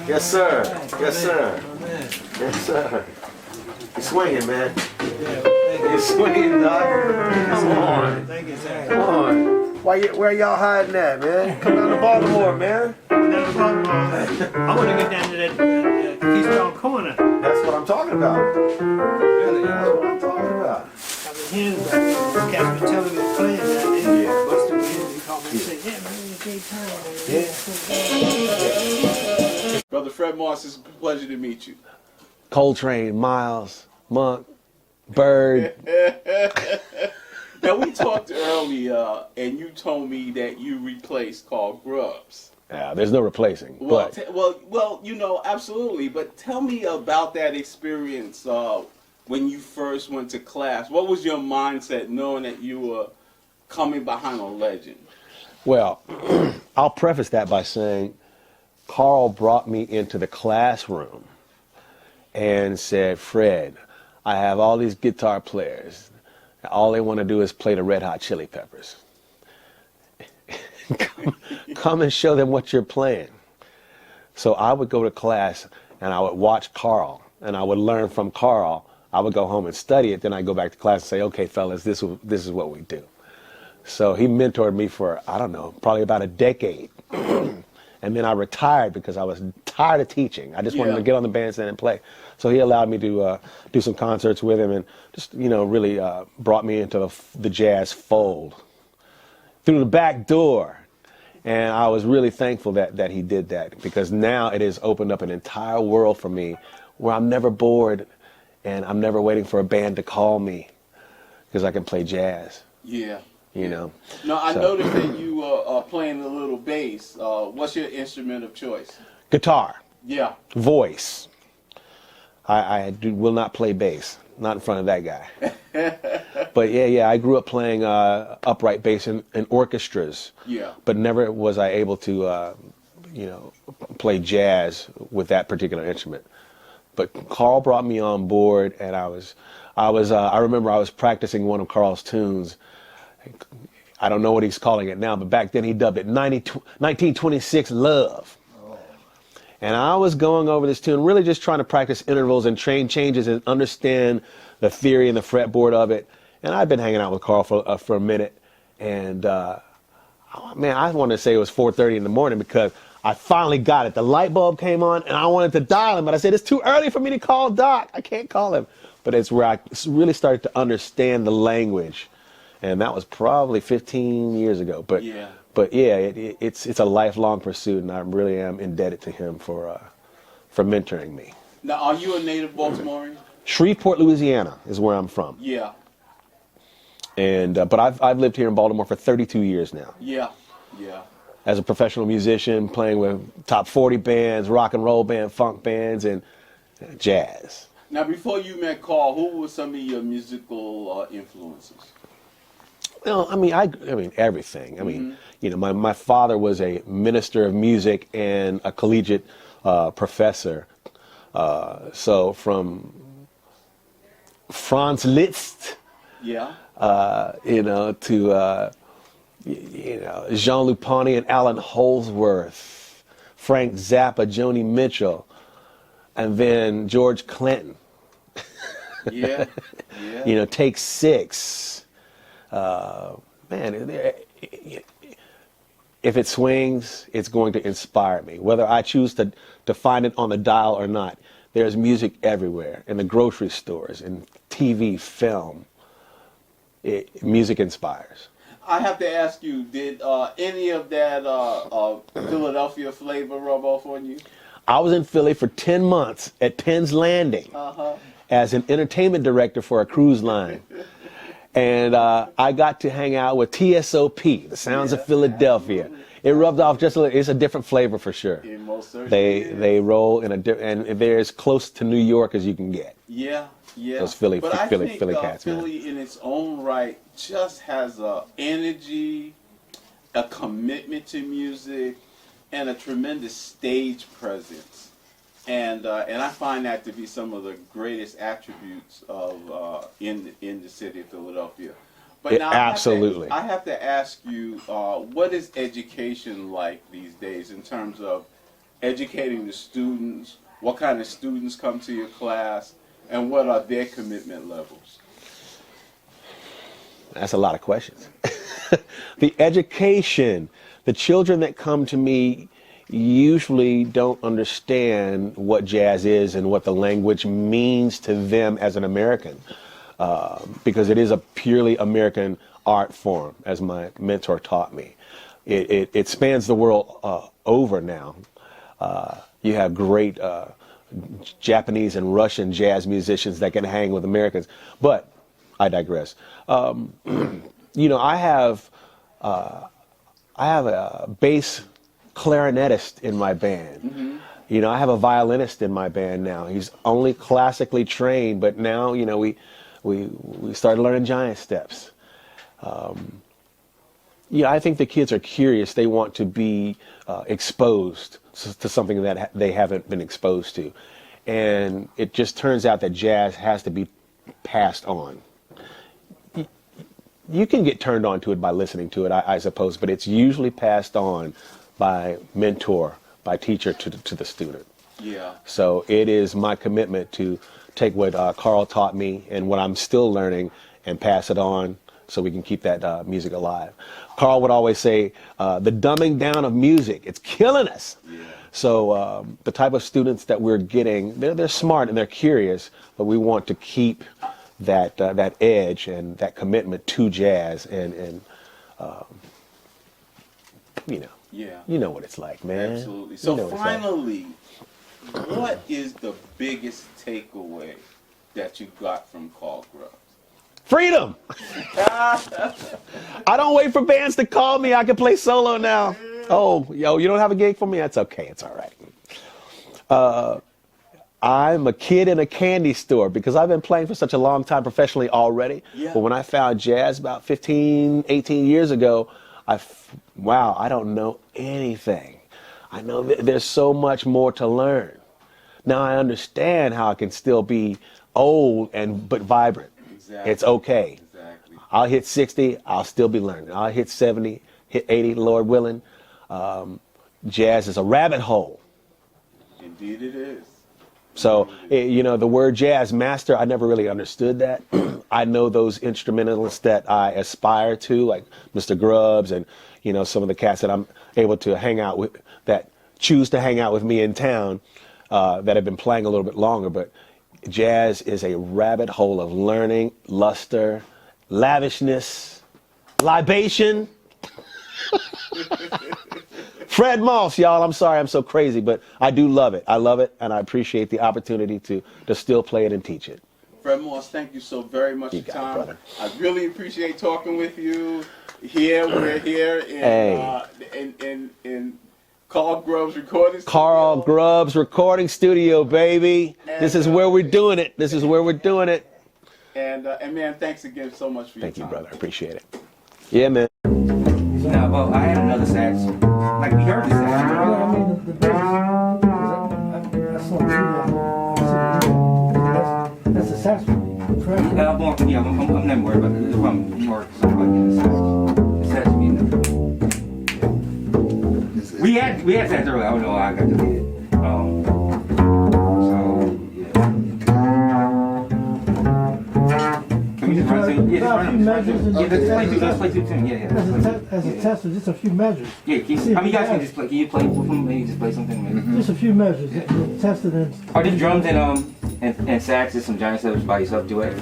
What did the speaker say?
Yes, sir. Yes, sir. Yes, sir. You're swinging, man. You're swinging, dog. Come on. Come on. Where y'all hiding at, man? Come down to Baltimore, man. I want to get down to that Keystone Corner. That's what I'm talking about. Really? That's what I'm talking about. I've been hearing about this cat been telling me to play down there. Yeah. Buster Williams, he called me and said, yeah, man, it's a great time. Yeah. Brother Fred Moss, it's a pleasure to meet you. Coltrane, Miles, Monk, Bird. Now, we talked earlier, and you told me that you replaced Carl Grubbs. Yeah, there's no replacing. Well, But well, you know, absolutely. But tell me about that experience when you first went to class. What was your mindset knowing that you were coming behind a legend? well, I'll preface that by saying Carl brought me into the classroom and said, Fred, I have all these guitar players. All they want to do is play the Red Hot Chili Peppers. Come and show them what you're playing. So I would go to class and I would watch Carl and I would learn from Carl. I would go home and study it. Then I'd go back to class and say, okay, fellas, this is what we do. So he mentored me for, I don't know, probably about a decade. And then I retired because I was tired of teaching. I just wanted to get on the bandstand and play. So he allowed me to do some concerts with him and just, you know, really brought me into the jazz fold through the back door. And I was really thankful that he did that, because now it has opened up an entire world for me where I'm never bored and I'm never waiting for a band to call me because I can play jazz. Yeah. You know. Now, I noticed that you are playing a little bass. What's your instrument of choice? Guitar. Yeah. Voice. I will not play bass. Not in front of that guy. But yeah, I grew up playing upright bass in orchestras. Yeah. But never was I able to, you know, play jazz with that particular instrument. But Carl brought me on board, and I remember I was practicing one of Carl's tunes. I don't know what he's calling it now, but back then he dubbed it 1926 Love. And I was going over this tune, really just trying to practice intervals and train changes and understand the theory and the fretboard of it. And I've been hanging out with Carl for a minute. And, man, I wanted to say it was 4:30 in the morning because I finally got it. The light bulb came on, and I wanted to dial him. But I said, it's too early for me to call Doc. I can't call him. But it's where I really started to understand the language. And that was probably 15 years ago. But yeah, it's a lifelong pursuit, and I really am indebted to him for mentoring me. Now, are you a native Baltimorean? Shreveport, Louisiana is where I'm from. Yeah. And but I've lived here in Baltimore for 32 years now. Yeah, yeah. As a professional musician, playing with top 40 bands, rock and roll band, funk bands, and jazz. Now, before you met Carl, who were some of your musical influences? Well, I mean everything. I mean, you know, my father was a minister of music and a collegiate professor. So from Franz Liszt, yeah, you know, to you know, Jean Lupani and Alan Holdsworth, Frank Zappa, Joni Mitchell, and then George Clinton. Yeah, yeah. You know, Take Six. Man, if it swings, it's going to inspire me. Whether I choose to find it on the dial or not, there's music everywhere, in the grocery stores, in TV, film. Music inspires. I have to ask you, did any of that Philadelphia flavor rub off on you? I was in Philly for 10 months at Penn's Landing as an entertainment director for a cruise line. And I got to hang out with TSOP, the Sounds of Philadelphia. It rubbed off just a little. It's a different flavor for sure. It most certainly is. They roll in and they're as close to New York as you can get. Yeah, yeah. Those Philly but I think, Philly cats, man. Philly in its own right just has a energy, a commitment to music, and a tremendous stage presence. And I find that to be some of the greatest attributes of in the city of Philadelphia. But now absolutely. I have to ask you, what is education like these days in terms of educating the students? What kind of students come to your class? And what are their commitment levels? That's a lot of questions. The education, the children that come to me usually don't understand what jazz is and what the language means to them as an American, because it is a purely American art form, as my mentor taught me. It spans the world over now. You have great Japanese and Russian jazz musicians that can hang with Americans, but I digress. You know, I have a bass clarinetist in my band. Mm-hmm. You know, I have a violinist in my band now. He's only classically trained, but now, you know, we started learning giant steps. Yeah, I think the kids are curious. They want to be exposed to something that they haven't been exposed to. And it just turns out that jazz has to be passed on. You can get turned on to it by listening to it, I suppose, but it's usually passed on by mentor, by teacher to the student. Yeah. So it is my commitment to take what Carl taught me and what I'm still learning and pass it on so we can keep that music alive. Carl would always say, the dumbing down of music, it's killing us. Yeah. So the type of students that we're getting, they're smart and they're curious, but we want to keep that edge and that commitment to jazz and you know. Yeah. You know what it's like, man. Absolutely. So you know finally, what is the biggest takeaway that you got from Carl Grubbs? Freedom! I don't wait for bands to call me. I can play solo now. Oh, yo, you don't have a gig for me? That's okay. It's all right. I'm a kid in a candy store because I've been playing for such a long time professionally already. Yeah. But when I found jazz about 15, 18 years ago, wow, I don't know anything. I know there's so much more to learn. Now I understand how I can still be old but vibrant. Exactly. It's okay. Exactly. I'll hit 60, I'll still be learning. I'll hit 70, hit 80, Lord willing. Jazz is a rabbit hole. Indeed it is. So, you know, the word jazz master, I never really understood that. I know those instrumentalists that I aspire to, like Mr. Grubbs and, you know, some of the cats that I'm able to hang out with, that choose to hang out with me in town, that have been playing a little bit longer. But jazz is a rabbit hole of learning, luster, lavishness, libation. Fred Moss, y'all, I'm sorry I'm so crazy, but I do love it. I love it, and I appreciate the opportunity to still play it and teach it. Fred Moss, thank you so very much for your got it, time. brother. I really appreciate talking with you. We're here in Carl Grubbs recording studio. Carl Grubbs recording studio, baby. This is where we're doing it. This is where we're doing it. And man, thanks again so much for your Thank you, time. brother. I appreciate it. Yeah, man. No, well, I had another sax. Like, we heard the sax. I mean, the bass, I saw that's a saxophone, correct? I'm not worried about it. If I'm more something like the sax to me. We had sax earlier. I don't know how I got deleted. So, yeah. Can we just run through? Yeah, just run them. Yeah, let's play two tunes. Yeah. As a test, just a few measures. Yeah, I mean, you guys can just play. Can you play from maybe just play something? Maybe? Just a few measures. Test it in. Are these drums and sax and some giant steps by yourself duet?